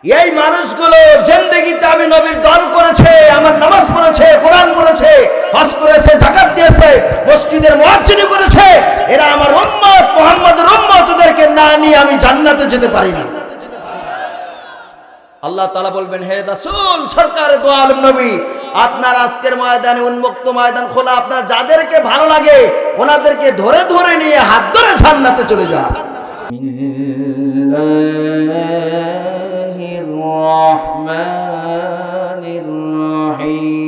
এই মানুষগুলো জিন্দেগিতে আমি নবীর দল করেছে, আমার নামাজ পড়েছে, কোরআন পড়েছে, হজ করেছে, যাকাত দিয়েছে, মসজিদের মুয়াজ্জিনি করেছে, এরা আমার উম্মত, মুহাম্মদের উম্মত। ওদেরকে না নিয়ে আমি জান্নাতে যেতে পারি না। আল্লাহ তাআলা বলবেন, হে রাসূল সরকারে দো আলম নবী, আপনার আজকের ময়দানে উন্মুক্ত ময়দান খোলা, আপনার যাদেরকে ভালো লাগে ওনাদেরকে ধরে ধরে নিয়ে হাত ধরে জান্নাতে চলে যান। বিসমিল্লাহির রহমানির রহিম।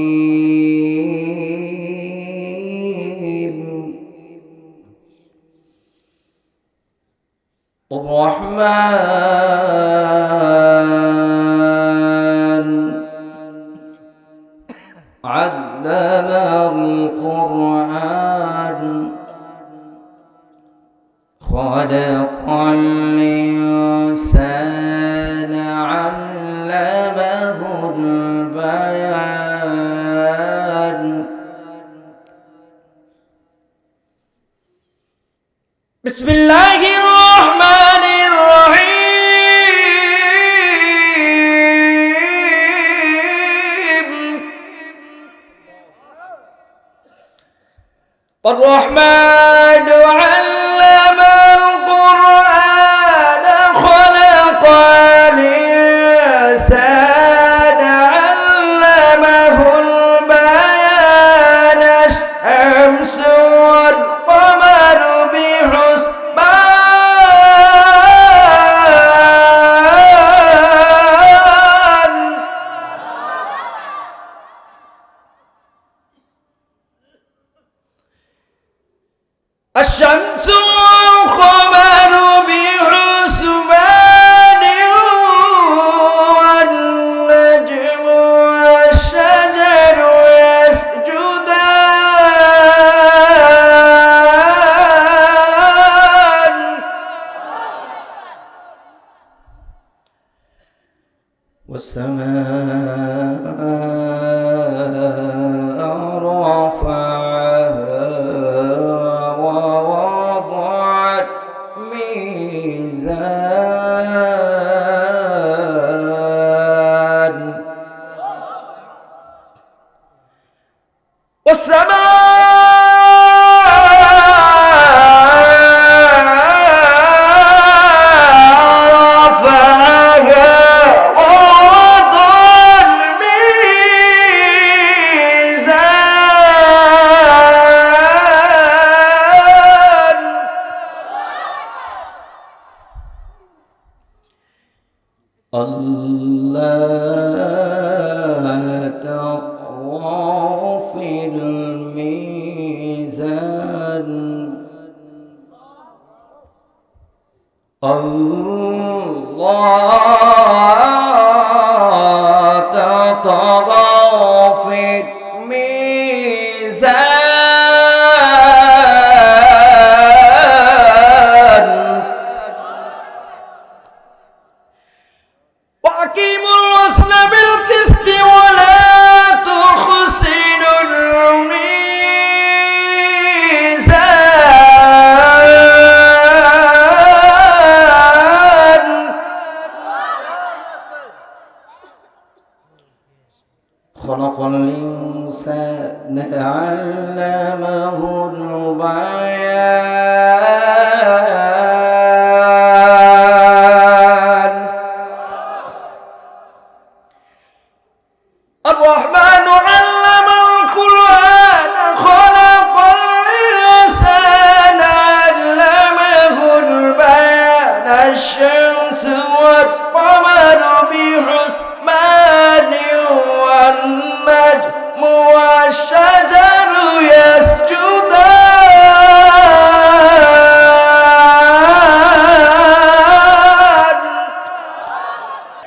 রহমান আল্লামাল কুরআন খালাকাল ইনসানা আল্লামাহুল বায়ান। বিসমিল্লাহির রহমানির রহিম। الرحمن علم القرآن خلق الإنسان علمه البيان الشمس والقمر بحسبان. الشمس والقمر بحسبان والنجم والشجر يسجدان. والسماء رفعها ووضع الميزان. الله تطغوا في الميزان. الله تطغوا في الميزان. وأقيموا الوزن بالقسط ولا تخسروا الميزان. خلق الإنسان علمه البيان. الرحمن علم القرآن خلق الإنسان علمه البيان. الشمس والقمر بحسبان والنجم والشجر يسجدان.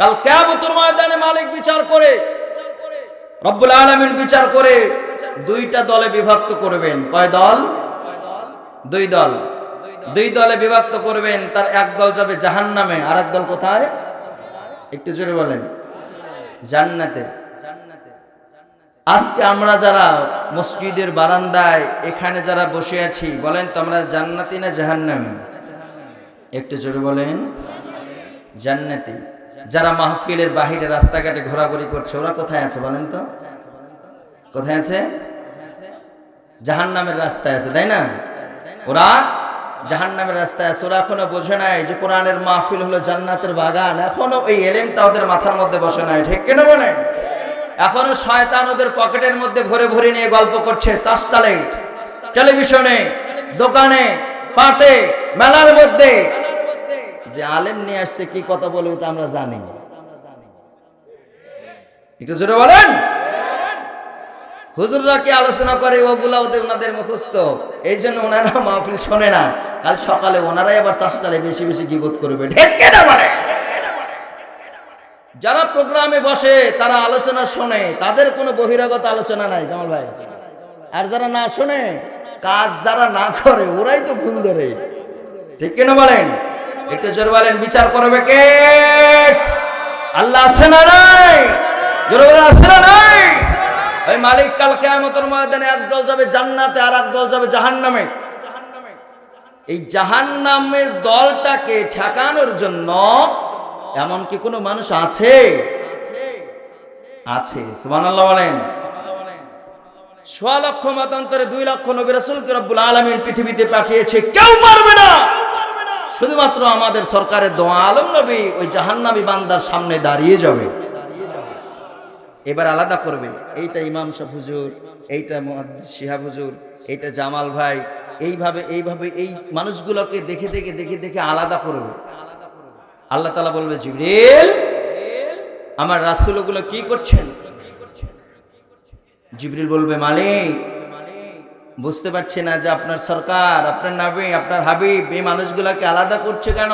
কাল কিয়ামতের ময়দানে মালিক বিচার করে, রব্বুল আলামিন বিচার করে দুইটা দলে বিভক্ত করবেন। কয় দল? দুই দল। দুই দলে বিভক্ত করবেন। তার এক দল যাবে জাহান্নামে, আর এক দল কোথায়? একটু জোরে বলেন। জান্নাতে। আজকে আমরা যারা মসজিদের বারান্দায় এখানে যারা বসে আছি, বলেন তো আমরা জান্নাতি না জাহান্নামী? একটু জোরে বলেন। জান্নাতি। যারা মাহফিলের বাহিরে রাস্তাঘাটে ঘোরাঘুরি করছে ওরা কোথায় আছে বলেন তো? কোথায় আছে? জাহান্নামের রাস্তায় আছে, তাই না? ওরা জাহান্নামের রাস্তায় আছে। ওরা এখনো বোঝে নাই যে কোরআনের মাহফিল হলো জান্নাতের বাগান। এখনো এই এলেমটা ওদের মাথার মধ্যে বসে নাই, ঠিক কিনা বলেন? এখনো শয়তান ওদের পকেটের মধ্যে ভরে ভরে নিয়ে গল্প করছে, চাষতালে, টেলিভিশনে, দোকানে, পাটে, মেলার মধ্যে যে আলেম নিয়ে আসছে কি কথা বলে ওটা আমরা জানি। একটু জোরে বলেন। হুজুররা কি আলোচনা করে ওগুলা ওনাদের মুখস্থ, এই জন্য ওনারা মাহফিল শোনে না। কাল সকালে ওনারাই আবার চাষটালে বেশি বেশি গীবত করবে, ঠিক কিনা বলেন? যারা প্রোগ্রামে বসে তারা আলোচনা শোনে, তাদের কোনো বহিরাগত আলোচনা নাই জামাল ভাই। আর যারা না শোনে, কাজ যারা না করে ওরাই তো ভুল ধরে, ঠিক কিনা বলেন? একটু জোরে বলেন, বিচার করবে কে? আল্লাহ আছে না নাই? জোরে বলেন, আছে না নাই? ওই মালিক কাল কিয়ামতের ময়দানে একদল যাবে জান্নাতে আর একদল যাবে জাহান্নামে। এই জাহান্নামের দলটাকে ঠেকানোর জন্য এমন কি কোনো মানুষ আছে? আছে, সুবহানাল্লাহ বলেন। ১.৫ লক্ষ মতান্তরে ২ লক্ষ নবী রাসূলকে রব্বুল আলামিন পৃথিবীতে পাঠিয়েছে, কেউ পারবে না। শুধুমাত্র আমাদের সরকারের দোয়া আলম নবী ওই জাহান্নামী বান্দার সামনে দাঁড়িয়ে যাবে, এবার আলাদা করবে, এইটা ইমাম সাহেব হুজুর, এইটা মুহাদ্দিস শিহাব হুজুর, এইটা জামাল ভাই, এইভাবে এই মানুষগুলোকে দেখে দেখে দেখে দেখে আলাদা করবে। আল্লাহ তাআলা বলবে, জিবরিল আমার রাসূলগুলো কি করছেন? জিবরিল বলবে, মালিক বুঝতে পারছি না যে আপনার সরকার, আপনার নবী, আপনার হাবিব এই মানুষগুলোকে আলাদা করছে কেন?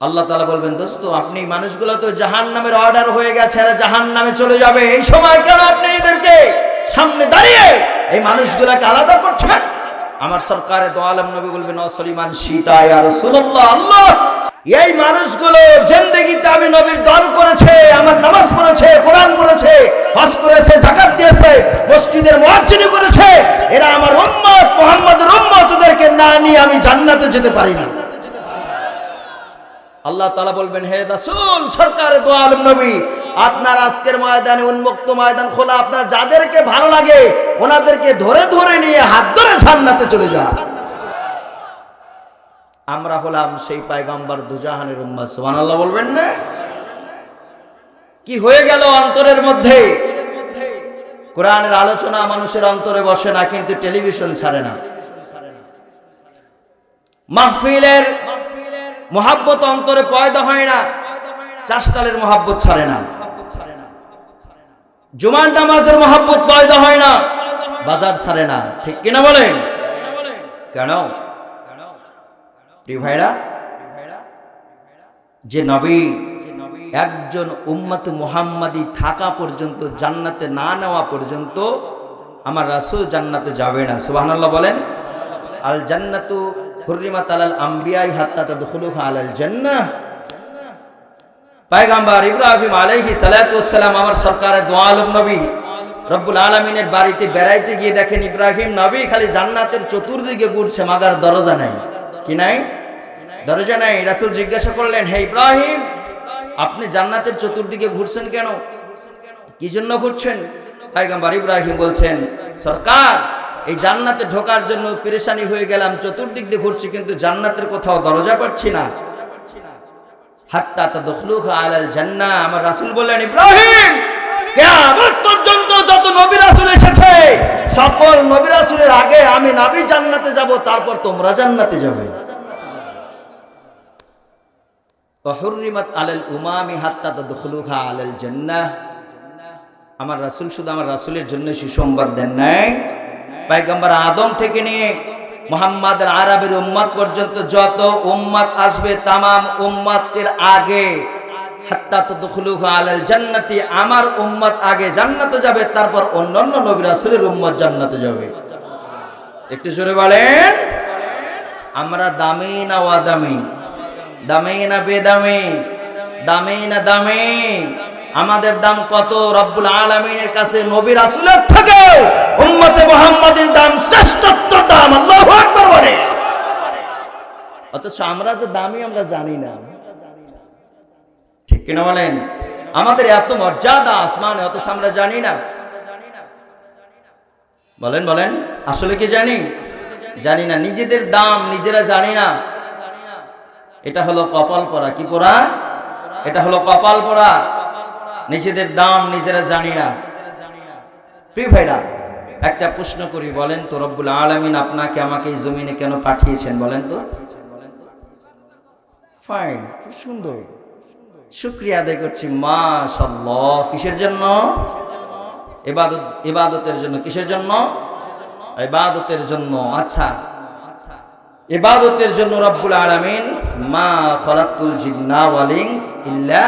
আল্লাহ তাআলা বলবেন, দোস্ত আপনি মানুষগুলো তো জাহান্নামের অর্ডার হয়ে গেছে, এরা জাহান্নামে চলে যাবে, এই সময় কেন আপনি এদেরকে সামনে দাঁড়িয়ে এই মানুষগুলোকে আলাদা করছেন? আমার সরকারে দো আলম নবী বলবেন, অসলিমান সীতা ইয়া রাসূলুল্লাহ, আল্লাহ এই মানুষগুলো জিন্দেগিতে আমি নবীর দল করেছে, আমার নামাজ পড়েছে, কোরআন পড়েছে, হজ করেছে, যাকাত দিয়েছে, মসজিদের মুয়াজ্জিনি করেছে, এরা আমার উম্মত, মুহাম্মদের উম্মত, ওদেরকে না নিয়ে আমি জান্নাতে যেতে পারি না। আল্লাহ তাআলা বলবেন, হে রাসূল সরকারে দো আলম নবী, আপনার আজকের ময়দানে উন্মুক্ত ময়দান খোলা, আপনার যাদেরকে ভালো লাগে ওনাদেরকে ধরে ধরে নিয়ে হাত ধরে জান্নাতে চলে যান। আমরা হলাম সেই পয়গম্বর দুজাহানের উম্মত, সুবহানাল্লাহ বলবেন না? কি হয়ে গেল অন্তরের মধ্যে? কোরআনের আলোচনা মানুষের অন্তরে বসে না, কিন্তু টেলিভিশন ছাড়ে না। মাহফিলের মোহাব্বত অন্তরে পয়দা হয় না, চাষটালের মোহাব্বত ছাড়ে না, জুমার নামাজের মোহাব্বত পয়দা হয় না, বাজার ছাড়ে না, ঠিক কিনা বলেন? কেন? প্রিয় ভাইরা, যে নবী একজন উম্মত মুহাম্মাদি থাকা পর্যন্ত, জান্নাতে না নেওয়া পর্যন্ত আমার রাসূল জান্নাতে যাবে না, সুবহানাল্লাহ বলেন। আল জান্নাতু হুররিমাত আলাল আমবিয়াই হাত্তা তাদখুলুহা আলাল জান্নাহ। পয়গম্বর ইব্রাহিম আলাইহিস সালাতু ওয়াস সালাম আমার সরকারে দো আলম নবী রব্বুল আলামিনের বাড়িতে বেড়াইতে গিয়ে দেখেন ইব্রাহিম নবী খালি জান্নাতের চতুর্দিকে ঘুরছে, মাগার দরজা নাই। কি নাই? দরজা নাই। রাসূল জিজ্ঞাসা করলেন, হে ইব্রাহিম আপনি জান্নাতের চতুর্দিকে ঘুরছেন কেন? কি জন্য ঘুরছেন? পয়গম্বর ইব্রাহিম বলছেন, সরকার এই জান্নাতে ঢোকার জন্য পেরেশানি হয়ে গেলাম, চতুর্দিক দিয়ে ঘুরছি কিন্তু জান্নাতের কোথাও দরজা পাচ্ছি না। হাত্তা তাদখুলুহা আলাল জান্নাহ। আমার রাসূল বললেন, ইব্রাহিম কিয়ামত পর্যন্ত যত নবী রাসূল এসেছে সকল নবী রাসূলের আগে আমি নবী জান্নাতে যাব, তারপর তোমরা জান্নাতে যাবে। ওয়াহুররিমাত আলাল উমামি হাত্তা তাদখুলুহা আলাল জান্নাহ। আমার রাসূল শুধু আমার রাসূলের জন্য সুসংবাদ দেন নাই, পয়গম্বর আদম থেকে নিয়ে মুহাম্মদ আরবের উম্মত পর্যন্ত যত উম্মত আসবে তামাম উম্মতের আগে হাত্তা তাদখুলুহা আলাল জান্নাতি, আমার উম্মত আগে জান্নাতে যাবে, তারপর অন্যান্য নবী রাসূলের উম্মত জান্নাতে যাবে। একটু জোরে বলেন, আমরা দামি না ওয়াদামি? দামি না বেদামি? দামি না দামি? আমাদের দাম কত? রব্বুল আলামিনের কাছে নবী রাসূলের থেকে উম্মতে মুহাম্মাদের দাম শ্রেষ্ঠত্ব দাম। আল্লাহু আকবার বলে। অথচ আমরা যে দামি আমরা জানি না, কিনা বলেন? আমাদের এত মর্যাদা আসমানে, অথচ আমরা জানি না। বলেন বলেন, আসলে কি জানি? জানি না। নিজেদের দাম নিজেরা জানি না। এটা হলো কপাল পোড়া। কি পোড়া? এটা হলো কপাল পোড়া। নিজেদের দাম নিজেরা জানি না। প্রিয় ভাইরা, একটা প্রশ্ন করি, বলেন তো রব্বুল আলামিন আপনাকে আমাকে এই জমিনে কেন পাঠিয়েছেন বলেন তো? ফাইন, খুব সুন্দর, শুকরিয়া আদায় করছি, মাশাআল্লাহ। কিসের জন্য? ইবাদতের জন্য। কিসের জন্য? ইবাদতের জন্য। আচ্ছা, ইবাদতের জন্য রব্বুল আলামিন মা খালাকতুল জিন্না ওয়াল ইনস ইল্লা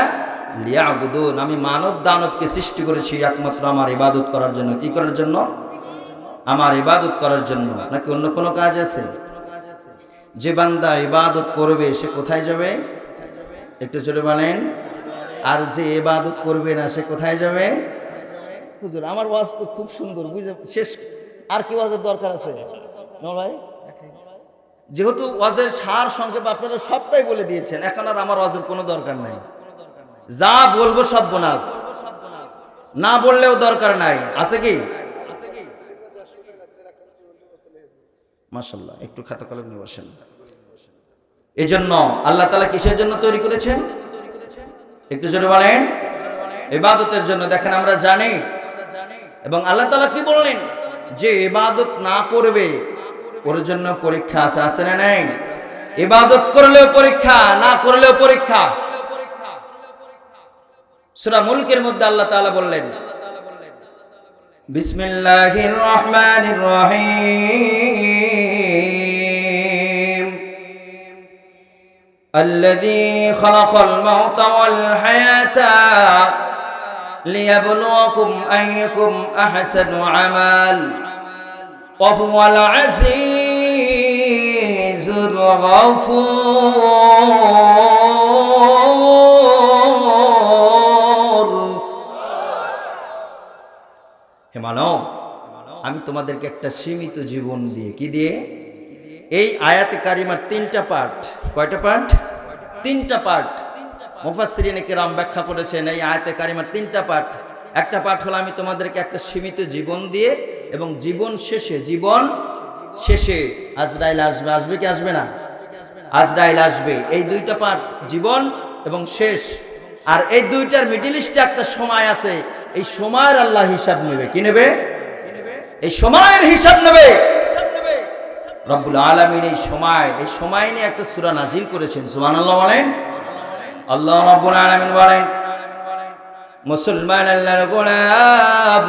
লিয়াবুদুন, আমি মানব দানবকে সৃষ্টি করেছি একমাত্র আমার ইবাদত করার জন্য। কি করার জন্য? আমার ইবাদত করার জন্য। নাকি অন্য কোনো কাজ আছে? যে বান্দা ইবাদত করবে সে কোথায় যাবে? একটু জোরে বলেন। আর যে ইবাদত করবে না সে কোথায় যাবে? হুজুর আমার ওয়াজ তো খুব সুন্দর, বুঝে শেষ, আর কি ওয়াজের দরকার আছে? না ভাই, যেহেতু ওয়াজের সার সংক্ষেপ আপনারা সবটাই বলে দিয়েছেন, এখন আর আমার ওয়াজের কোনো দরকার নাই। যা বলবো সব বোনাস, না বললেও দরকার নাই। আছে কি? মাশাআল্লাহ, একটু খাতা কলম নিয়ে বসেন। এই জন্য আল্লাহ তাআলা কিসের জন্য তৈরি করেছেন? একটু জোরে বলেন। ইবাদতের জন্য। দেখেন আমরা জানি, এবং আল্লাহ তাআলা কি বললেন? যে ইবাদত না করবে ওর জন্য পরীক্ষা আছে। আছে না নাই? ইবাদত করলেও পরীক্ষা, না করলেও পরীক্ষা। সূরা মুলকের মধ্যে আল্লাহ তাআলা বললেন, বিসমিল্লাহির রহমানির রহিম, আল্লাযী খালাকাল মাউতা ওয়াল হায়াতা লিয়াবলুয়াকুম আইয়ুকুম আহসানু আমাল ওয়া হুয়াল আজিজুল গফুর। হে মানব, আমি তোমাদেরকে একটা সীমিত জীবন দিয়ে, কি দিয়ে? এই আয়াতে কারিমার তিনটা পার্ট। কয়টা পার্ট? তিনটা পার্ট। মুফাসসিরিনে কেরাম ব্যাখ্যা করেছেন এই আয়াতে কারিমার তিনটা পার্ট। একটা পার্ট হলো আমি তোমাদেরকে একটা সীমিত জীবন দিয়ে, এবং জীবন শেষে আজরাইল আসবে। আসবে কি আসবে না? আজরাইল আসবে। এই দুইটা পার্ট, জীবন এবং শেষ। আর এই দুইটার মিডল ইস্টে একটা সময় আছে। এই সময়ের আল্লাহ হিসাব নেবে। কি নেবে? এই সময়ের হিসাব নেবে রব্বুল আলামিন। এই সময় নিয়ে একটা সূরা নাজিল করেছেন। সুবহানাল্লাহ বলেন। আল্লাহ রাব্বুল আলামিন বলেন, মুসলমান আল্লাহর গোলাম,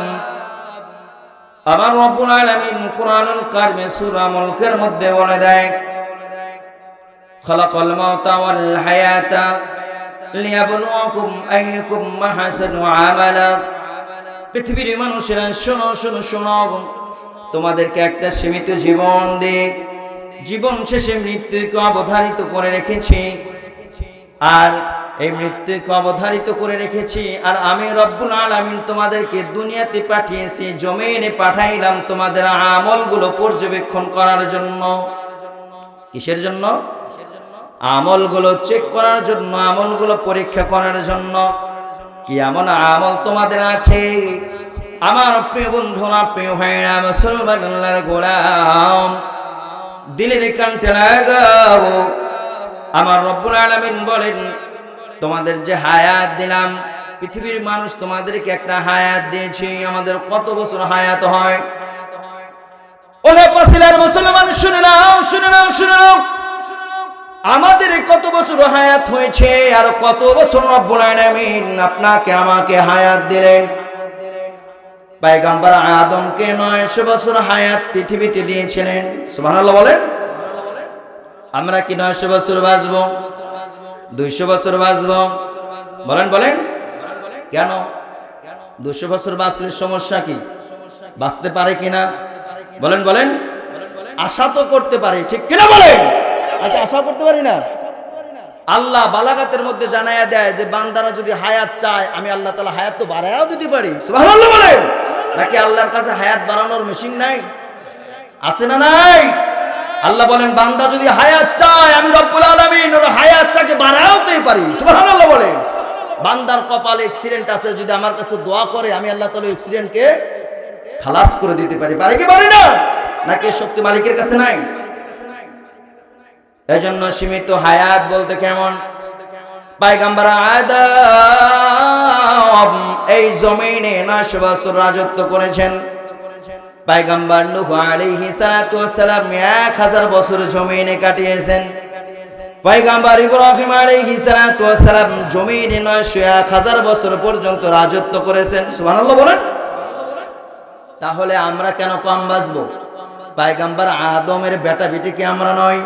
আমার রব্বুল আলামিন কুরআনুল কারীমে সূরা মুলকের মধ্যে বলে দেয়, খালাকাল মাউতা ওয়াল হায়াতা লিয়াবলুয়াকুম আইয়ুকুম আহসানু আমালা। পৃথিবীর মানুষেরা শোনো শোনো শোনো, তোমাদেরকে একটা সীমিত জীবন দিয়ে জীবন শেষে মৃত্যুকে অবধারিত করে রেখেছি। আর এই মৃত্যুকে অবধারিত করে রেখেছি। আর আমি রব্বুল আলামিন তোমাদেরকে দুনিয়াতে পাঠিয়েছি, জমিনে পাঠাইলাম তোমাদের আমলগুলো পর্যবেক্ষণ করার জন্য। কিসের জন্য? আমলগুলো চেক করার জন্য, আমলগুলো পরীক্ষা করার জন্য। কি এমন আমল তোমাদের আছে? আমার প্রিয় বন্ধুরা, প্রিয় ভাইরা, মুসলমান আল্লাহর গোলাম, দিলের কানটা লাগাও। আমার রব্বুল আলামিন বলেন, তোমাদের যে হায়াত দিলাম, পৃথিবীর মানুষ তোমাদেরকে একটা হায়াত দিয়েছি। আমাদের কত বছর হায়াত হয়? ওহে পাছিলার মুসলমান, শুনে নাও, শুনে নাও, শুনে নাও। আমাদের কত বছর হায়াত হয়েছে, আর কত বছর রব্বুল আলামিন আপনাকে আমাকে হায়াত দিলেন। পয়গম্বর আদমকে 900 বছর হায়াত পৃথিবীতে দিয়েছিলেন। সুবহানাল্লাহ বলেন। আমরা কি 900 বছর বাঁচবো? 200 বছর বাঁচবো? বলেন বলেন। কেন? 200 বছর বাঁচলে সমস্যা কি? বাঁচতে পারে কিনা? বলেন বলেন। আশা তো করতে পারে, ঠিক কিনা বলেন? আচ্ছা, আশা করতে পারি না? আল্লাহ বালাগাতের মধ্যে জানায়া দেয় যে বান্দারা যদি হায়াত চায়, আমি আল্লাহ তাআলা হায়াত তো বাড়ায়াও দিতে পারি। সুবহানাল্লাহ বলেন। নাকি আল্লাহর কাছে হায়াত বাড়ানোর মেশিন নাই? আছে না নাই? আল্লাহ বলেন, বান্দা যদি হায়াত চায়, আমি রব্বুল আলামিন ওর হায়াতটাকে বাড়াতে পারি। সুবহানাল্লাহ বলেন। বান্দার কপালে অ্যাক্সিডেন্ট আছে, যদি আমার কাছে দোয়া করে আমি আল্লাহ তাআলা অ্যাক্সিডেন্টকে খালাস করে দিতে পারি। পারি কি পারি না? নাকি শক্তি মালিকের কাছে নাই? এজন্য সীমিত হায়াত বলতে কেমন? পয়গম্বর আদম এই জমিনে 900 বছর রাজত্ব করেছেন। পয়গম্বর নূহ আলাইহিস সালাতু ওয়াস সালাম 1000 বছর জমিনে কাটিয়েছেন। পয়গম্বর ইব্রাহিম আলাইহিস সালাতু ওয়াস সালাম জমিনে 1000 বছর পর্যন্ত রাজত্ব করেছেন। সুবহানাল্লাহ বলেন। তাহলে আমরা কেন কম বাঁচবো? পয়গম্বর আদমের বেটা বেটি কি আমরা নই?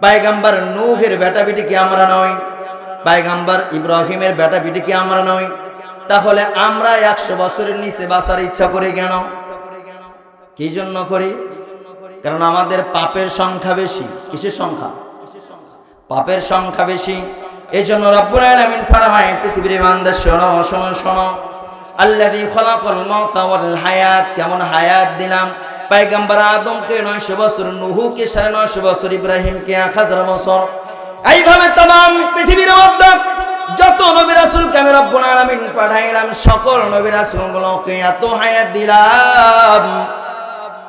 পয়গম্বর নূহের বেটা বেটি কি আমরা নই? পয়গম্বর ইব্রাহিমের বেটা বেটি কি আমরা নই? তাহলে আমরা 100 বছরের নিচে বাঁচার ইচ্ছা করি কেন? কি জন্য করি? কারণ আমাদের পাপের সংখ্যা বেশি। কিসের সংখ্যা? পাপের সংখ্যা বেশি। এজন্য রব্বুল আলামিন ফরমায়, পৃথিবীর বান্দা শোনো শোনো শোনো, আল্লাযী খালাকাল মাউতা ওয়াল হায়াত, কেমন হায়াত দিলাম। পয়গম্বর আদমকে 900 বছর, নূহকে 950 বছর, ইব্রাহিমকে 1000 বছর। এইভাবে तमाम পৃথিবীর মধ্যে যত নবী রাসূলকে আমি রব্বুল আলামিন পাঠাইলাম, সকল নবী রাসূলগুলোকে এত হায়াত দিলাম।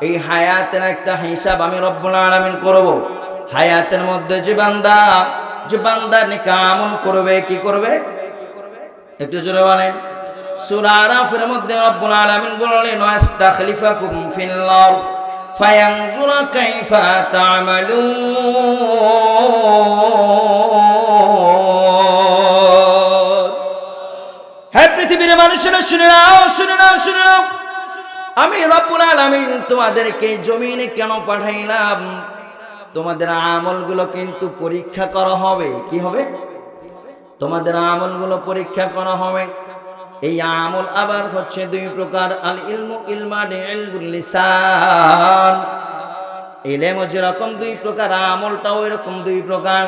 এই হায়াতের একটা হিসাব আমি রব্বুল আলামিন করব। হায়াতের মধ্যে যে বান্দা নেক আমল করবে, কি করবে? একটু জোরে বলেন। সূরা আরাফের মধ্যে রব্বুল আলামিন বললেন, ওয়াস্তাখলিফাকুম ফিল আরদ ফায়ানজুরা কাইফা তা'মালুন। হে পৃথিবীর মানুষেরা শুনে নাও, শুনে নাও, শুনে নাও, আমি রব্বুল আলামিন তোমাদেরকে জমিনে কেন পাঠাইলাম? তোমাদের আমলগুলো কিন্তু পরীক্ষা করা হবে। কি হবে? তোমাদের আমলগুলো পরীক্ষা করা হবে। এই আমল আবার হচ্ছে 2 প্রকার। আল ইলমু ইলমানে ইলমুল লিসান, ইলম যেরকম 2 প্রকার, আমলটাও এরকম 2 প্রকার।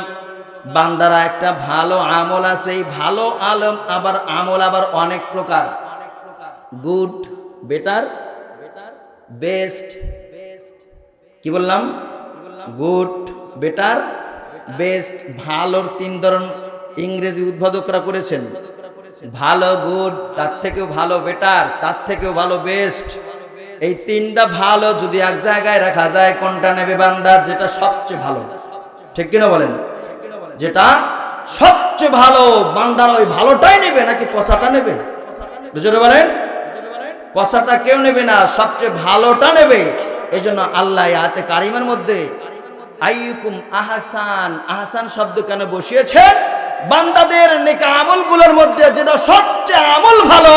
বান্দারা একটা ভালো আমল আছে, এই ভালো আলম আবার আমল আবার অনেক প্রকার। Good, better, best. কি বললাম? Good, better, best. ভালোর 3 ধরন ইংরেজি উদ্ভাবকরা করেছেন। ভালো গুড, তার থেকেও ভালো বেটার, তার থেকেও ভালো বেস্ট। এই 3টা ভালো যদি এক জায়গায় রাখা যায়, কোনটা নেবে বান্দা? যেটা সবচেয়ে ভালো। ঠিক কিনা বলেন? যেটা সবচেয়ে ভালো, বান্দার ওই ভালোটাই নেবে নাকি পচাটা নেবে? বুঝতে বলেন? পচাটা কেউ নেবে না, সবচেয়ে ভালোটা নেবে। এজন্য আল্লাহ আয়াতে কারিমার মধ্যে আইয়ুকুম আহসান, আহসান শব্দ কেন বসিয়েছেন? বান্দাদের নেক আমলগুলোর মধ্যে যেটা সবচেয়ে আমল ভালো,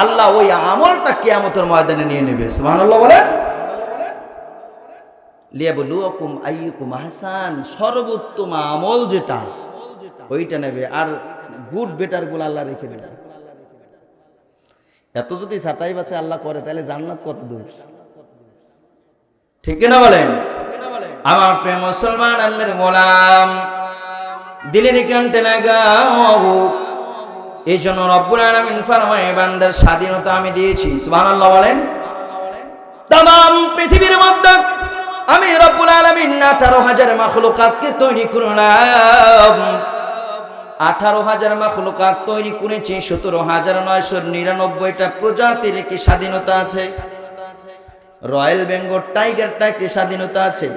আল্লাহ ওই আমলটা কিয়ামতের ময়দানে নিয়ে নেবে। সুবহানাল্লাহ বলেন। লিয়াবলুয়াকুম আইয়ুকুম আহসান, সর্বোত্তম আমল যেটা ওইটা নেবে, আর গুড বেটার গুলো আল্লাহ রেখে দেবে। এত যদি ছাটাই বাছাই আল্লাহ করে, তাহলে জান্নাত কত দূর? ঠিক কিনা বলেন? আমার প্রিয় মুসলমান, আল্লাহর গোলাম, দিলের কানতে লাগাও। এই জন্য রব্বুল আলামিন ফরমায়, বান্দার স্বাধীনতা আমি দিয়েছি। সুবহানাল্লাহ বলেন। तमाम পৃথিবীর মধ্যে আমি রব্বুল আলামিন 18,000 মাখলুকাতকে তৈরি করলাম। 18,000 মাখলুকাত তৈরি করেছি, 17,999টা প্রজাতির কি স্বাধীনতা আছে। রয়্যাল বেঙ্গল টাইগারটা কি স্বাধীনতা আছে।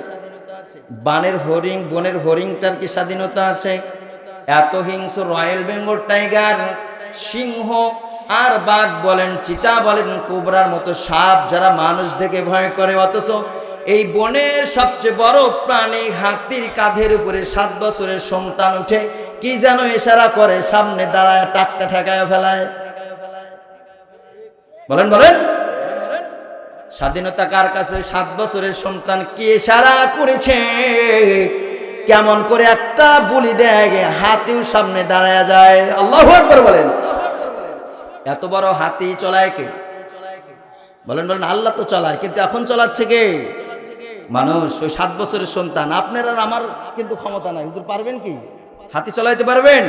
বনের হরিণটার কি স্বাধীনতা আছে। এত হিংস্র রয়্যাল বেঙ্গল টাইগার, সিংহ আর বাঘ বলেন, চিতা বলেন, কোবরার মতো সাপ যারা মানুষ দেখে ভয় করে, অথচ এই বনের সবচেয়ে বড় প্রাণী হাতির কাঁধের উপরে 7 বছরের সন্তান উঠে কি যেন ইশারা করে, সামনে দাঁড়ায় টাকটা ঠেকায় ফেলায়। বলেন বলেন, স্বাধীনতা কার কাছে? 7 বছরের সন্তান কি ইশারা করেছে, কেমন করে একটা বলি দেয়, হাতিও সামনে দাঁড়ায় যায়। আল্লাহু আকবার বলেন। এত বড় হাতি চলায় কে? বলেন বলেন। আল্লাহ তো চালায়, কিন্তু এখন চালাচ্ছে কে? মানুষ। ওই 7 বছরের সন্তান। আপনার আর আমার কিন্তু ক্ষমতা নাই। হুজুর পারবেন কি? হাতি চালাইতে পারবেন?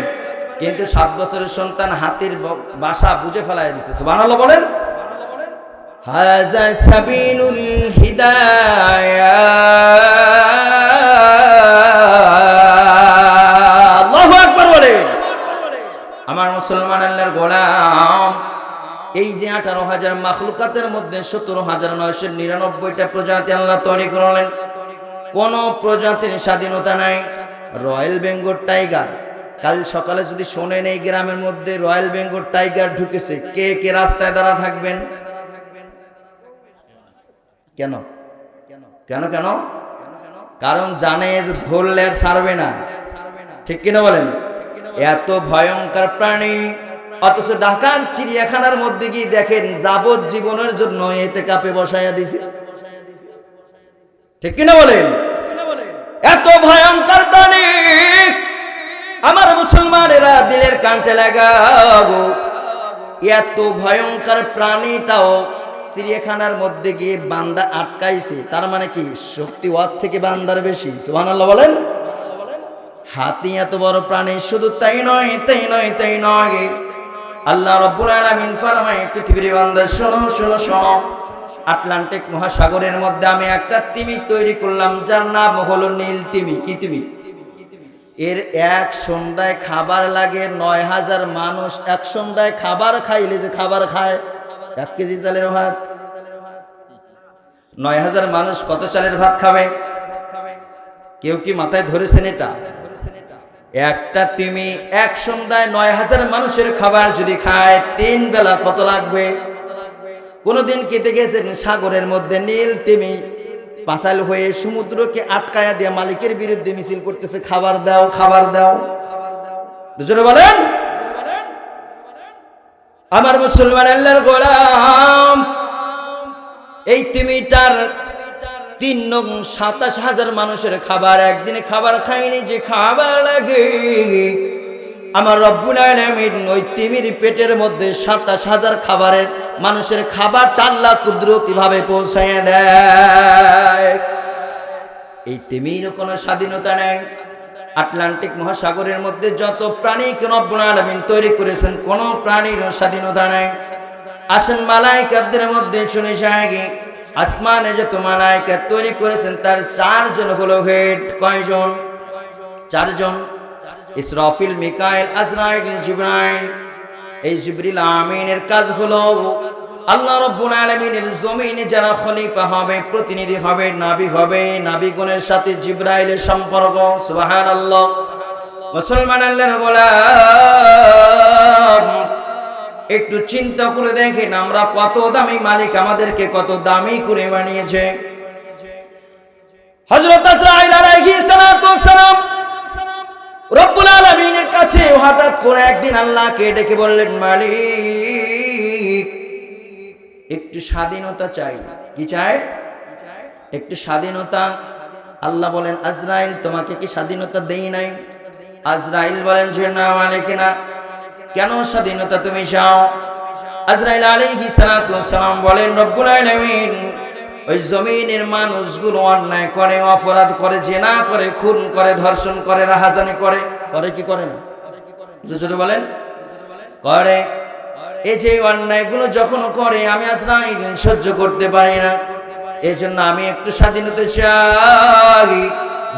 কিন্তু 7 বছরের সন্তান হাতির বাসা বুঝে ফেলায় দিছে। সুবহানাল্লাহ বলেন। হাযা সাবিলুল হিদায়াহ। আল্লাহু আকবার বলেন। আমার মুসলমান আল্লাহর গোলাম, এই যে 18,000 মাখলুকাতের মধ্যে 17,999টা প্রজাতি আল্লাহ তৈরি করলেন, কোন প্রজাতির স্বাধীনতা নাই। রয়্যাল বেঙ্গল টাইগার, কাল সকালে যদি শোনেন এই গ্রামের মধ্যে রয়্যাল বেঙ্গল টাইগার ঢুকেছে, কে কে রাস্তায় দাঁড়া থাকবেন? কেন কেন কেন? কারণ জানে যে ধরলে আর ছাড়বে না, ঠিক কিনা বলেন? এত ভয়ঙ্কর প্রাণী, অথচ ঢাকার চিড়িয়াখানার মধ্যে গিয়ে দেখেন যাবজ্জীবনের জন্য এতে কাপে বসাইয়া দিছে, ঠিক কিনা বলেন? এত ভয়ঙ্কর প্রাণী আমার মুসলমানেরা দিলের কান্টে লাগাবো, এত ভয়ঙ্কর প্রাণীটাও চিড়িয়াখানার মধ্যে গিয়ে বান্দা আটকাইছে, তার মানে কি শক্তি ওয়ার থেকে বান্দার বেশি। সুবহানাল্লাহ বলেন। হাতি এত বড় প্রাণী, শুধু তাই নয় তাই নয় তাই নয়, আল্লাহ রাব্বুল আলামিন ফরমায় পৃথিবীর বান্দা শোনো শোনো শোনো, আটলান্টিক মহাসাগরের মধ্যে আমি একটা তিমি তৈরি করলাম যার নাম হলো নীল তিমি। কি তিমি? এর এক সন্ধ্যায় খাবার লাগে 9,000 মানুষ এক সন্ধ্যায় খাবার খাইলে যে খাবার খায় 1 কেজি চালের ভাত। 9,000 মানুষ কত চালের ভাত খাবে? কেউ কি মাথায় ধরেছেন এটা? একটা তিমি এক সন্ধ্যায় 9,000 মানুষের খাবার যদি খায় 3 বেলা কত লাগবে? কোনদিন কেটে গেছেন সাগরের মধ্যে নীল তিমি পাতাল হয়ে সমুদ্রকে আটকায়া দিয়ে মালিকের বিরুদ্ধে মিছিল করতেছে, খাবার দাও খাবার দাও। জোরে বলেন। আমার মুসলমান আল্লাহর গোলাম, এই তিমিটার 3,27,000 মানুষের খাবার একদিনে খাবার খাইনি যে খাবার লাগে, আমার রব্বুল আলামিন ওই তিমির পেটের মধ্যে 27,000 খাবারের মানুষের খাবারটা আল্লাহ কুদরতি ভাবে পৌঁছায় দেয়। এই তিমির কোনো স্বাধীনতা নেই। আটলান্টিক মহাসাগরের মধ্যে যত প্রাণীকে রব্বুল আলামিন তৈরি করেছেন, কোন প্রাণীর স্বাধীনতা নেই। আসেন মালায়েকাদের মধ্যে চলে যায়, আসমানে যত মালায়েকা তৈরি করেছেন তার 4 জন হলো হেড। কয়জন? 4 জন। ইসরাফিল, মিকাইল, আজরাইল, জিবরাইল। এই জিবরিল আমিনের কাজ হলো আল্লাহ রাব্বুল আলামিনের জমিনে যারা খলিফা হবে, প্রতিনিধি হবে, নাবী হবে, নাবীগণের সাথে জিবরাইলের সম্পর্ক। সুবহানাল্লাহ। মুসলমান আল্লাহর গোলাম, একটু চিন্তা করে দেখেন আমরা কত দামি মালিক আমাদেরকে কত দামি করে বানিয়েছে। হযরত আজরাইল আলাইহিস সালাতু ওয়াস সালাম রব্বুল আলামিনের কাছে হঠাৎ করে একদিন আল্লাহকে ডেকে বললেন, মালিক একটু স্বাধীনতা চাই। কি চাই? একটু স্বাধীনতা। আল্লাহ বলেন, আজরাইল তোমাকে কি স্বাধীনতা দেই নাই? আজরাইল বলেন যে না মালিক না। কেন স্বাধীনতা তুমি চাও? আজরাইল আলাইহিস সালাতু ওয়াস সালাম বলেন, রব্বুল আলামিন ওই জমিনের মানুষগুলো অন্যায় করে, অপরাধ করে, জিনা করে, খুন করে, ধর্ষণ করে, রাহাজানি করে। করে কি করে না? জোরে বলেন। করে। এই যে অন্যায়গুলো যখন করে আমি আজরাইল সহ্য করতে পারি না, এজন্য আমি একটু স্বাধীনতা চাই।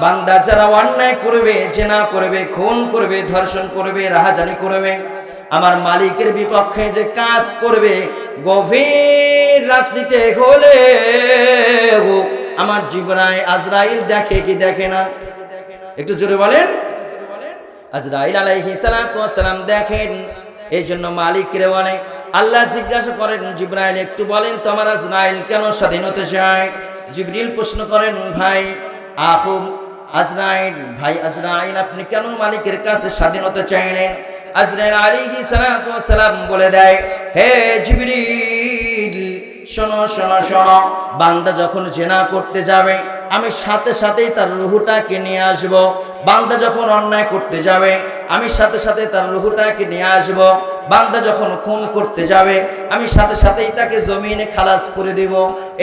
বান্দা যারা অন্যায় করবে, জিনা করবে, খুন করবে, ধর্ষণ করবে, রাহাজানি করবে, আমার মালিকের বিপক্ষে যে কাজ করবে, গভীর রাত্রিতে হলে আমার জিবরাইল আজরাইল দেখে কি দেখে না? একটু জোরে বলেন। আজরাইল আলাইহিস সালাতু ওয়াস সালাম দেখেন। এই জন্য মালিককে বলে, আল্লাহ জিজ্ঞাসা করেন, জিবরাইল একটু বলেন তো আমার আজরাইল কেন স্বাধীনতা চায়? জিবরিল প্রশ্ন করেন, ভাই আহু আজরাইল, ভাই আজরাইল আপনি কেন মালিকের কাছে স্বাধীনতা চাইলেন? আজরাইল আলাইহিস সালাতু ওয়াস সালাম বলে দেয়, হে জিবরিল শোনো শোনো শোনো, বান্দা যখন জিনা করতে যাবে আমি সাথে সাথেই তার রূহটাকে নিয়ে আসব। বান্দা যখন অন্যায় করতে যাবে আমি সাথে সাথে তার রূহটাকে নিয়ে আসব। বান্দা যখন খুন করতে যাবে আমি সাথে সাথেই তাকে জমিনে খালাস করে দেব।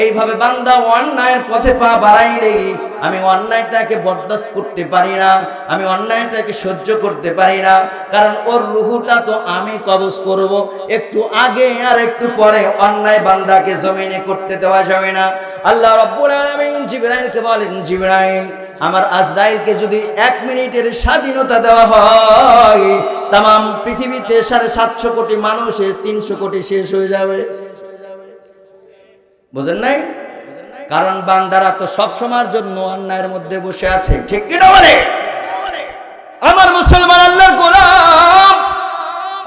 এইভাবে বান্দা অন্যায়ের পথে পা বাড়াইলেই আমি অন্যায়টাকে বরদাস্ত করতে পারি না, আমি অন্যায়টাকে সহ্য করতে পারি না, কারণ ওর রুহুটা তো আমি কবজ করব। একটু আগে আর একটু পরে অন্যায় বান্দাকে জমিনে করতে দেওয়া যাবে না। আল্লাহ রাব্বুল আলামিন জিবরাইলকে বলেন, জিবরাইল আমার আজরাইলকে যদি 1 মিনিটের স্বাধীনতা দেওয়া হয় তাম পৃথিবীতে 750 কোটি মানুষের 300 কোটি শেষ হয়ে যাবে। বুঝেন নাই? কারণ বান্দারা তো সব সময়ের জন্য অন্যায়ের মধ্যে বসে আছে, ঠিক কি না বলে? আমার মুসলমান আল্লাহর গোলাম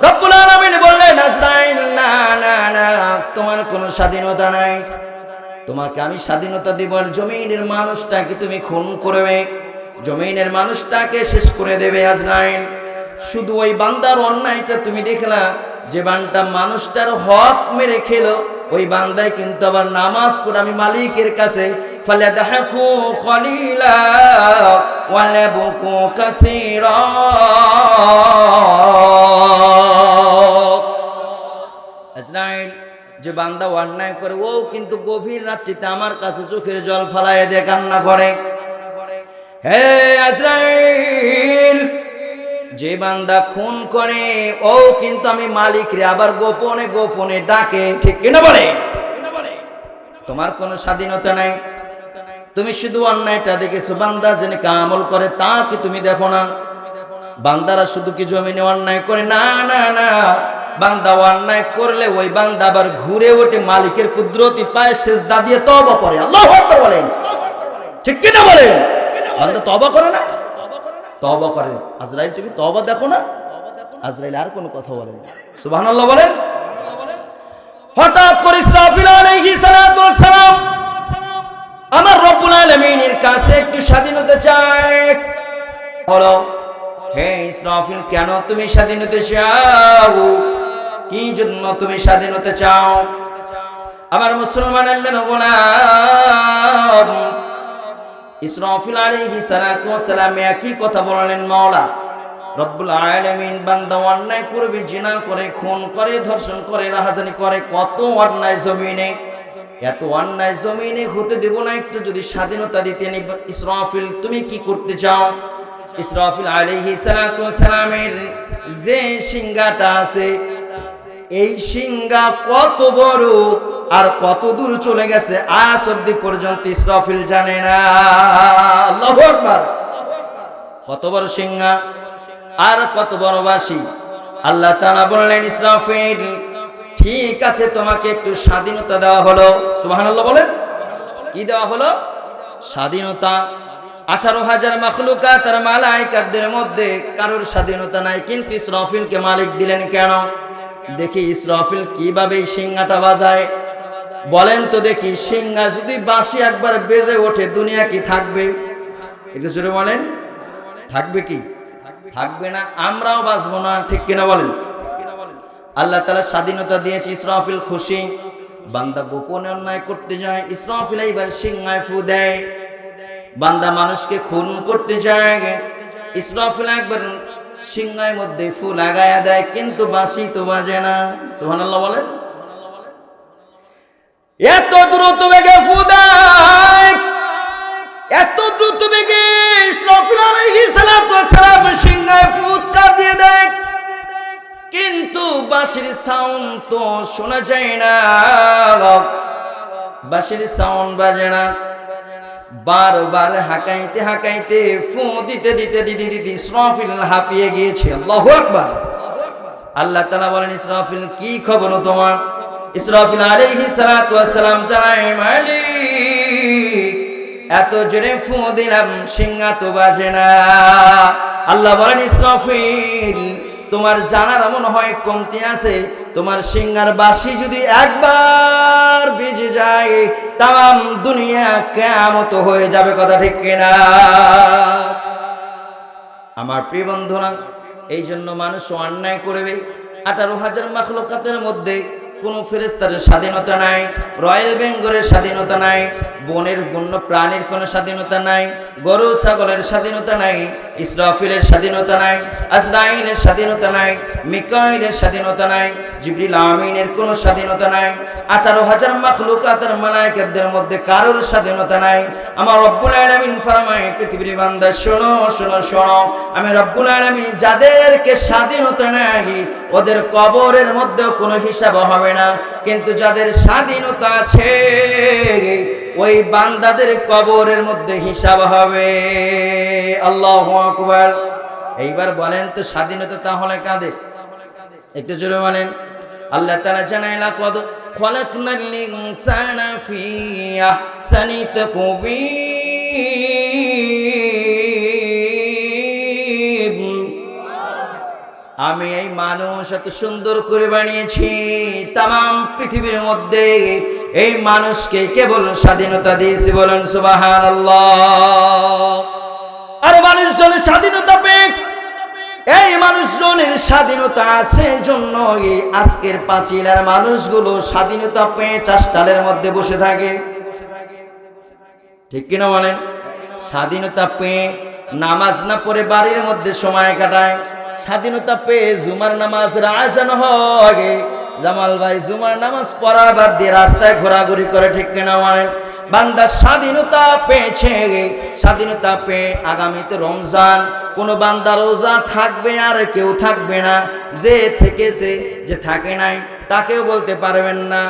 রব্বুল আলামিন বললেন, আজরাইল না না না, তোমার কোনো স্বাধীনতা নাই, তোমাকে আমি স্বাধীনতা দিব। জমিনের মানুষটাকে তুমি খুন করবে, জমিনের মানুষটাকে শেষ করে দেবে আজরাইল। শুধু ওই বান্দার অন্যায়টা তুমি দেখলা, যে বান্দা মানুষটার হক মেরে খেলো, ওই বান্দায় কিন্তু আবার নামাজ পড়ে আমি মালিকের কাছে ফালাদাহকু কলিলা ওয়ালাবকু কাসীরা। আজরাইল যে বান্দা অন্যায় করে ও কিন্তু গভীর রাত্রিতে আমার কাছে চোখের জল ফালায় দিয়ে কান্না করে। হে আজরাইল, যে বান্দা খুন করে ও কিন্তু আমি মালিক রে আবার গোপনে গোপনে ডাকে, ঠিক কিনা বলে? তোমার কোনো স্বাধীনতা নাই, তুমি শুধু অন্যায়টা দেখেছো। বান্দা যেন আমল করে তা কি তুমি দেখো না? বান্দারা শুধু কি জমিনে অন্যায় করে? না না না, বান্দা অন্যায় করলে ওই বান্দা আবার ঘুরে ওঠে মালিকের কুদরতি পায়ে সেজদা দিয়ে তওবা করে। আল্লাহু আকবার বলেন, ঠিক কিনা বলেন? বান্দা তওবা করে না? তওবা করে। আজরাইল তুমি তওবা দেখো না? আজরাইল আর কোনো কথা বলেন না, সুবহানাল্লাহ বলেন। হঠাৎ করে ইসরাফিল আলাইহিস সালাতু ওয়াস সালাম আমার রব্বুল আলামিনের কাছে একটু স্বাধীনতা চায়। বলো, হে ইসরাফিল, কেন তুমি স্বাধীনতা চাও? কি জন্য তুমি স্বাধীনতা চাও? আমার মুসলমান আল্লাহর গোলাম ইসরাফিল আলাইহিস সালাতু ওয়াস সালাম একই কথা বললেন, মাওলা রব্বুল আলামিন বান্দা অন্যায় করবে, জিনা করে, খুন করে, ধর্ষণ করে, রাহাজানি করে, কত অন্যায় জমিনে, এত অন্যায় জমিনে হতে দেব না। একটু যদি স্বাধীনতা দিতেন। ইসরাফিল তুমি কি করতে চাও? ইসরাফিল আলাইহিস সালাতু ওয়াস সালামের যে সিংহাটা আছে, এই সিংহা কত বড় আর কত দূর চলে গেছে আজ অবধি পর্যন্ত ইসরাফিল জানে না। আল্লাহু আকবার। কত বড় সিংহা আর কত বড় বাঁশি। আল্লাহ তাআলা বললেন, ইসরাফিল ঠিক আছে, তোমাকে একটু স্বাধীনতা দেওয়া হলো। সুবহানাল্লাহ বলেন। কি দেওয়া হলো? স্বাধীনতা। 18,000 মাখলুকাত আর মালায়েকাদের মধ্যে কারোর স্বাধীনতা নাই, কিন্তু ইসরাফিলকে মালিক দিলেন কেন? দেখি ইসরাফিল কিভাবে সিংহাটা বাজায়, বলেন তো দেখি। সিংহা যদি বাঁশি একবার বেজে ওঠে, দুনিয়া কি থাকবে? একটু জোরে বলেন, থাকবে কি? থাকবে না, আমরাও বাঁচবো না, ঠিক কিনা বলেন? আল্লাহ তাআলা স্বাধীনতা দিয়েছে, ইসরাফিল খুশি। বান্দা গোপনে অন্যায় করতে যায়, ইসরাফিল এইবার সিংহায় ফু দেয়। বান্দা মানুষকে খুন করতে যায়, ইসরাফিল একবার সিংহার মধ্যে ফু লাগায়া দেয়, কিন্তু বাঁশি তো বাজে না। সুবহানাল্লাহ বলেন। এত দ্রুত বেগে ফু দেয়, এত দ্রুত বেগে ইসরাফিল আলাইহিস সালাতু ওয়াস সালাম সিংহায় ফুৎকার দিয়ে দেয়, কিন্তু বাঁশির সাউন্ড তো শোনা যায় না, বাঁশির সাউন্ড বাজে না। বারবার হাঁকাইতে হাঁকাইতে ফু দিতে দিতে দিতে দিতে ইসরাফিল হাঁপিয়ে গিয়েছে। আল্লাহু আকবার। আল্লাহ তাআলা বলেন, ইসরাফিল কি খবর তোমার? ইসরাফিল আলাইহিস সালাতু ওয়াস সালাম জানায়, মালিক এত জোরে ফু দিলাম সিংহা তো বাজে না। আল্লাহ বলেন, ইসরাফিল তোমার জানার মনে হয় কমতি আছে, তোমার সিংহার বাঁশি যদি একবার বেজে যায় তাম দুনিয়া কিয়ামত হয়ে যাবে, কথা ঠিক কিনা? আমার প্রিয় বন্ধুরা, এই জন্য মানুষ অন্যায় করবে। 18,000 মাখলুকাতের মধ্যে কোনো ফেরেশতার স্বাধীনতা নাই, রয়্যাল বেঙ্গলের স্বাধীনতা নাই, বনের বন্য প্রাণীর কোনো স্বাধীনতা নাই, গরু ছাগলের স্বাধীনতা নাই, ইসরাফিলের স্বাধীনতা নাই, আজরাইলের স্বাধীনতা নাই, মিকাইলের স্বাধীনতা নাই, জিবরিল আমিনের কোনো স্বাধীনতা নাই, 18,000 মাখলুকাতের মালায়েকাদের মধ্যে কারোর স্বাধীনতা নাই। আমার রব্বুল আলামিন ফরমায়, পৃথিবীর বান্দা শোনো শোনো শোনো, আমি রব্বুল আলামিন যাদেরকে স্বাধীনতা নাই ওদের কবরের মধ্যেও কোনো হিসাব হবে না, কিন্তু যাদের স্বাধীনতা আছে ওই বান্দাদের কবরের মধ্যে হিসাব হবে। আল্লাহু আকবার। এইবার বলেন তো স্বাধীনতা তাহলে কাদের? একটু জোরে বলেন। আল্লাহ তাআলা জানাইলা, কদ খলাকনাল ইনসানা ফি আহসানি তাকওয়িম, আমি এই মানুষ এত সুন্দর করে বানিয়েছি, তাম পৃথিবীর মধ্যে এই মানুষকে কেবল স্বাধীনতা দিয়েছি। বলেন সুবহানাল্লাহ। আর মানুষজনের স্বাধীনতা পেয়ে, এই মানুষজনের স্বাধীনতা আছে জন্য আজকের পাঁচিলার মানুষগুলো স্বাধীনতা পেয়ে চাষটালের মধ্যে বসে থাকে। ঠিক কিনা বলেন? স্বাধীনতা পেয়ে নামাজ না পড়ে বাড়ির মধ্যে সময় কাটায়, স্বাধীনতা পেয়ে জুমার নামাজ আজান হয়, জামাল ভাই জুমার নামাজ পড়া বাদ দিয়ে রাস্তায় ঘোরাঘুরি করে। ঠিক কিনা বলেন? বান্দা স্বাধীনতা পেয়েছে, স্বাধীনতা পেয়ে আগামীতে রমজান, কোনো বান্দা রোজা থাকবে আর কেউ থাকবে না, যে থেকেছে যে থাকে নাই তাকেও বলতে পারবেন না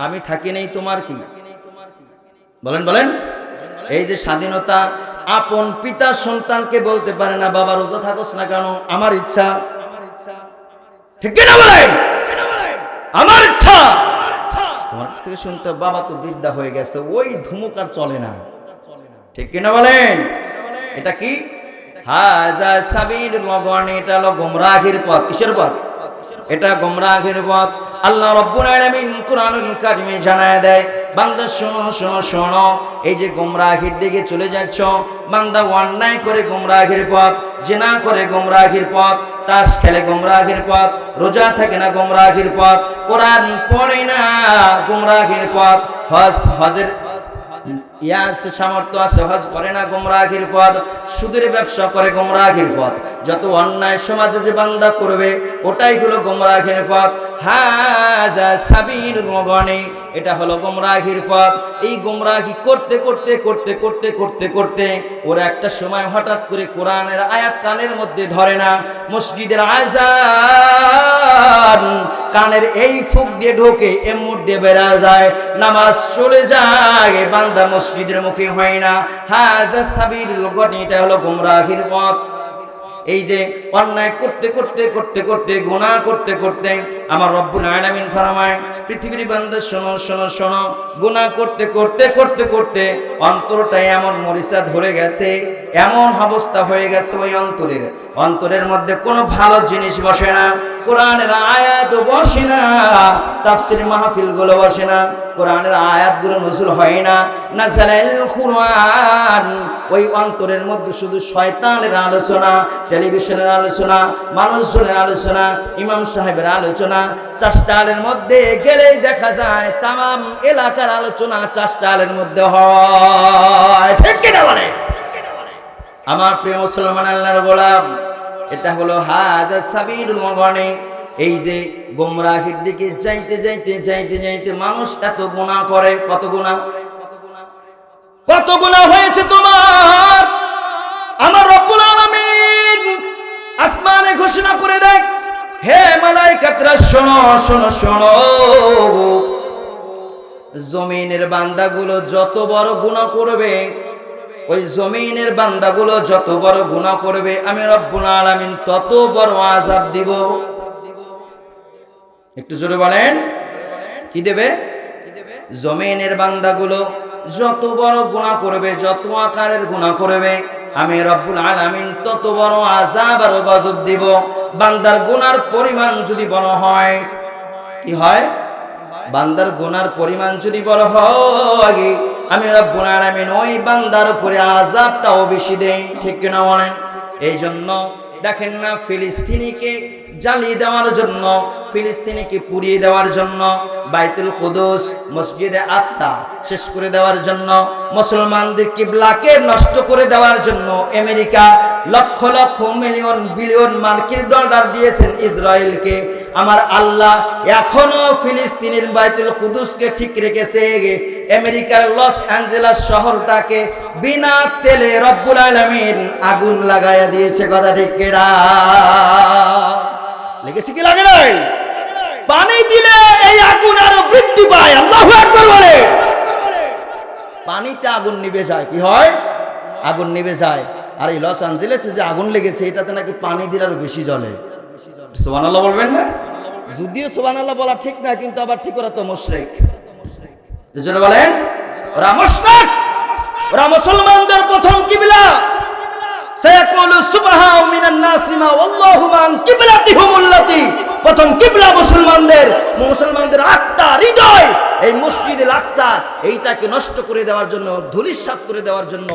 আমি থাকি নাই তোমার কি। বলেন বলেন। এই যে স্বাধীনতা, আপন পিতা সন্তানকে বলতে পারে না বাবা রোজা থাকোস না কেন, আমার ইচ্ছা। ঠিক কিনা বলেন? আমার ইচ্ছা। তোমার কাছ থেকে শুনতে বাবা তো বৃদ্ধা হয়ে গেছে, ওই ধুমুক আর চলে না। ঠিক কিনা বলেন? এটা কি? হাযা সাবিলুল লগন, এটা হলো গোমরাহির পথ। কিসের পথ? এটা গোমরাহির পথ। আল্লাহ রাব্বুল আলামিন কুরআনুল কারীমে জানায় দেয়, বান্দা শোনো শোনো শোনো, এই যে গোমরাহির দিকে চলে যাচ্ছ, বান্দা অন্যায় করে গোমরাহির পথ, জিনা করে গোমরাহির পথ, তাস খেলে গোমরাহির পথ, রোজা থাকে না গোমরাহির পথ, কোরআন পড়ে না গোমরাহির পথ, হজের ইয়াস সামর্থ্য আছে হজ করে না গোমরাহির পথ, সুদের ব্যবসা করে গোমরাহির পথ, যত অন্যায় সমাজে যে বান্দা করবে ওটাই হলো গোমরাহির পথ। হাযা সাবিলুল লগনে, এটা হলো গোমরাহির পথ। এই গোমরাহি করতে করতে করতে করতে করতে করতে ওরা একটা সময় হঠাৎ করে কোরআনের আয়াত কানের মধ্যে ধরে না, মসজিদের আযান কানের এই ফুক দিয়ে ঢোকে, এর মধ্যে বেরা যায়, নামাজ চলে যায়, বান্দা মসজিদের মুখে হয় না। হাযা সাবিলুল লগনে, এটা হলো গোমরাহির পথ। এই যে অন্যায় করতে করতে করতে করতে গুনাহ করতে করতে আমার রব্বুল আলামিন ফরমায়, পৃথিবীর বান্দা শোনো শোনো শোনো, গুনাহ করতে করতে করতে করতে অন্তরটা এমন মরিচা ধরে গেছে, এমন অবস্থা হয়ে গেছে ওই অন্তরের মধ্যে কোনো ভালো জিনিস বসে না, কোরআনের আয়াত বসে না, তাফসীর মাহফিলগুলো বসে না, কোরআনের আয়াতগুলো নজুল হয় না, নাযালাল কুরআন। ওই অন্তরের মধ্যে শুধু শয়তানের আলোচনা, টেলিভিশনের আলোচনা, মানুষজনের আলোচনা, ইমাম সাহেবের আলোচনা, চাষটালের মধ্যে গেলেই দেখা যায় তাম এলাকার আলোচনা চাষটালের মধ্যে হয়। ঠিক কিনা বলে? আমার প্রিয় মুসলমান আল্লাহর গোলাম, এটা হলো হাযা সাবিলুল লগনে। এই যে গোমরাহির দিকে যাইতে যাইতে যাইতে যাইতে মানুষ এত গুনাহ করে। কত গুনাহ, কত গুনাহ হয়েছে তোমার। আমার রব্বুল আলামিন আসমানে ঘোষণা করে দেয়, হে মালায়েকাতরা শোনো শোনো শোনো, জমিনের বান্দাগুলো যত বড় গুনাহ করবে, ওই জমিনের বান্দাগুলো যত বড় গুনাহ করবে, আমি রব্বুল আলামিন তত বড় আযাব দিব। একটু জোরে বলেন, কি দেবে? জমিনের বান্দাগুলো যত বড় গুনাহ করবে, যত আকারের গুনাহ করবে, আমি রব্বুল আলামিন তত বড় আযাব আর গজব দিব। বান্দার গুনার পরিমাণ যদি বড় হয়, কি হয়? বান্দার গুনার পরিমাণ যদি বড় হয়, আমি রব্বুল আলামিন ওই বান্দার উপরে আযাবটাও বেশি দেই। ঠিক কিনা বলেন? এই জন্য দেখেন না, ফিলিস্তিনিকে জ্বালিয়ে দেওয়ার জন্য, ফিলিস্তিনিকে পুড়িয়ে দেওয়ার জন্য, বাইতুল কুদুস মসজিদে আকসা শেষ করে দেওয়ার জন্য, মুসলমানদের কিবলাকে নষ্ট করে দেওয়ার জন্য America lakh lakh million billion মার্কিন ডলার দিয়েছেন ইসরায়েলকে। আমার আল্লাহ এখনো ফিলিস্তিনের বাইতুল কুদুসকে ঠিক রেখেছে। আমেরিকার লস অ্যাঞ্জেলাস শহরটাকে বিনা তেলে রব্বুল আলামিন আগুন লাগায়া দিয়েছে। কথা ঠিক কিনা? লেগেছে কি লাগে নাই? পানি দিলে এই আগুন আরো বৃদ্ধি পায়। আল্লাহু আকবার বলে। পানিতে আগুন নিভে যায়, কি হয়? আগুন নিভে যায়। আর এই লস অ্যাঞ্জেলেসে যে আগুন লেগেছে এটাতে নাকি পানি দিলে আরো বেশি জ্বলে। সুবহানাল্লাহ বলবেন না? যদিও সুবহানাল্লাহ বলা ঠিক না, কিন্তু আবার ঠিক ওরা তো মুশরিক। যেটা বলেন ওরা মুশরিক, ওরা মুসলমানদের প্রথম কিবলা। সায়াকুলু সুবহাউ মিনান নাসি মা ওয়াল্লাহু মান কিবলাতিহুমুল্লাতি, প্রথম কিবলা মুসলমানদের, মুসলমানদের আত্মা হৃদয় এই মসজিদে আকসা এইটাকে নষ্ট করে দেওয়ার জন্য, ধূলিসাৎ করে দেওয়ার জন্য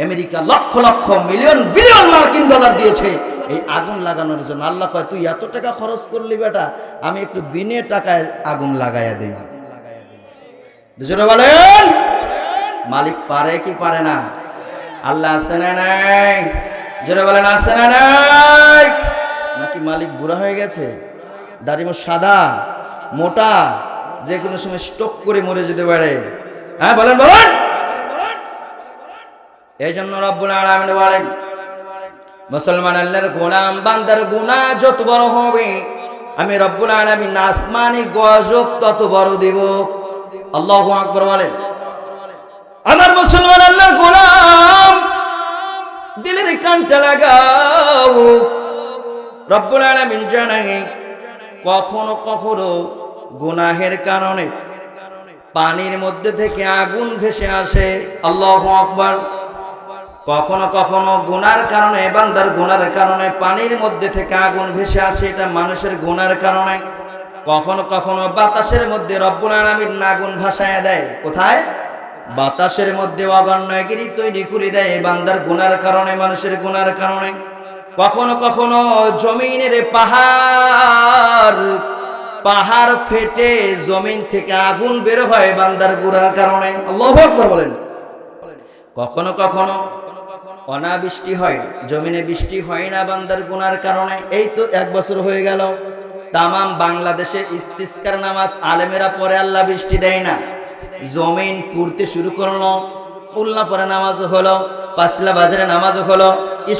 America lakh lakh million billion মার্কিন ডলার দিয়েছে এই আগুন লাগানোর জন্য। আল্লাহ কয় তুই এত টাকা খরচ করলি বেটা, আমি একটু বিনে টাকায় আগুন লাগাইয়া দেই। দুজনে বলেন মালিক পারে কি পারে না? আল্লাহ আছে না নাই? জোরে বলেন আছে না নাই? নাকি মালিক বুড়া হয়ে গেছে, দাড়িমো সাদা মোটা, যে কোনো সময় স্ট্রোক করে মরে যেতে পারে? হ্যাঁ বলেন বলেন। এই জন্য রব্বুল আলামিন বলেন মুসলমান আল্লাহর গোলাম বান্দার গুনাহ যত বড় হবে আমি রব্বুল আলামিন আসমানি গজব তত বড় দেব। আল্লাহু আকবার বলেন। আমার মুসলমান আল্লাহর গোলাম দিলের কানটা লাগাও। রব্বুল আলামিন জানেন কখনো কখনো গুনাহের কারণে পানির মধ্যে থেকে আগুন ভেসে আসে। আল্লাহু আকবার। কখনো কখনো গুনার কারণে, বান্দার গুনার কারণে পানির মধ্যে থেকে আগুন ভেসে আসে, এটা মানুষের গুনার কারণে। কখনো কখনো বাতাসের মধ্যে রব্বুল আলামিন আগুন ভাসায় দেয়। কোথায়? বাতাসের মধ্যে অগণ্যগিরি তৈরি করে দেয় বান্দার গুনার কারণে, মানুষের গুনার কারণে। কখনো কখনো জমিনের পাহাড় ফেটে জমিন থেকে আগুন বের হয় বান্দার গুনার কারণে। আল্লাহু আকবার বলেন। কখনো কখনো অনাবৃষ্টি হয়, জমিনে বৃষ্টি হয় না বান্দার গুনার কারণে। এই তো 1 বছর হয়ে গেল তামাম বাংলাদেশে ইস্তিসকার নামাজ আলেমেরা পরে, আল্লাহ বৃষ্টি দেয় না। জমিন পুড়তে শুরু করলো, উল্লা পরে নামাজ হলো, পাঁচলা বাজারে নামাজ হলো,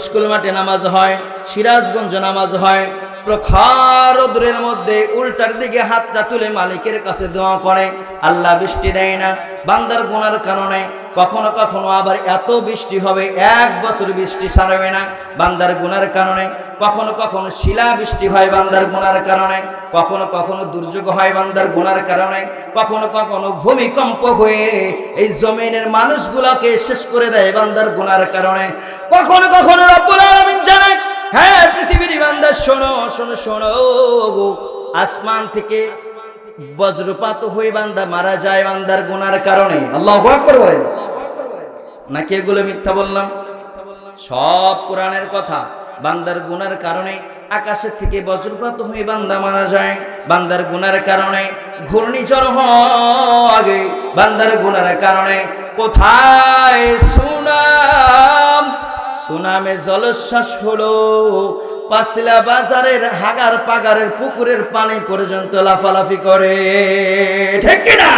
স্কুল মাঠে নামাজ হয়, সিরাজগঞ্জ নামাজ হয়। প্রখর রোদের মধ্যে উল্টার দিকে হাতটা তুলে মালিকের কাছে দোয়া করে, আল্লাহ বৃষ্টি দেয় না বান্দার গুনার কারণে। কখনো কখনো আবার এত বৃষ্টি হবে 1 বছর বৃষ্টি ছাড়বে না বান্দার গুনার কারণে। কখনো কখনো শিলা বৃষ্টি হয় বান্দার গুনার কারণে। কখনো কখনো দুর্যোগ হয় বান্দার গুনার কারণে। কখনো কখনো ভূমিকম্প হয়ে এই জমিনের মানুষগুলোকে শেষ করে দেয় বান্দার গুনার কারণে। কখনো কখনো রব্বুল আলামিন জানায়, হ্যাঁ পৃথিবীর বান্দা শোনো শোনো শোনো, আসমান থেকে বজ্রপাত হয়ে বান্দা মারা যায় বান্দার গুনার কারণে। আল্লাহু আকবার বলেন। নাকি এগুলো মিথ্যা বললাম? সব কোরআনের কথা। বান্দার গুনার কারণে আকাশের থেকে বজ্রপাত হয়ে বান্দা মারা যায় বান্দার গুনার কারণে। ঘূর্ণিঝড় হয় বান্দার গুনার কারণে। কোথায় সুনামে জলোচ্ছ্বাস হলো, পাঁচলা বাজারের হাগার পাগারের পুকুরের পানি পর্যন্ত লাফালাফি করে, ঠিক কিনা?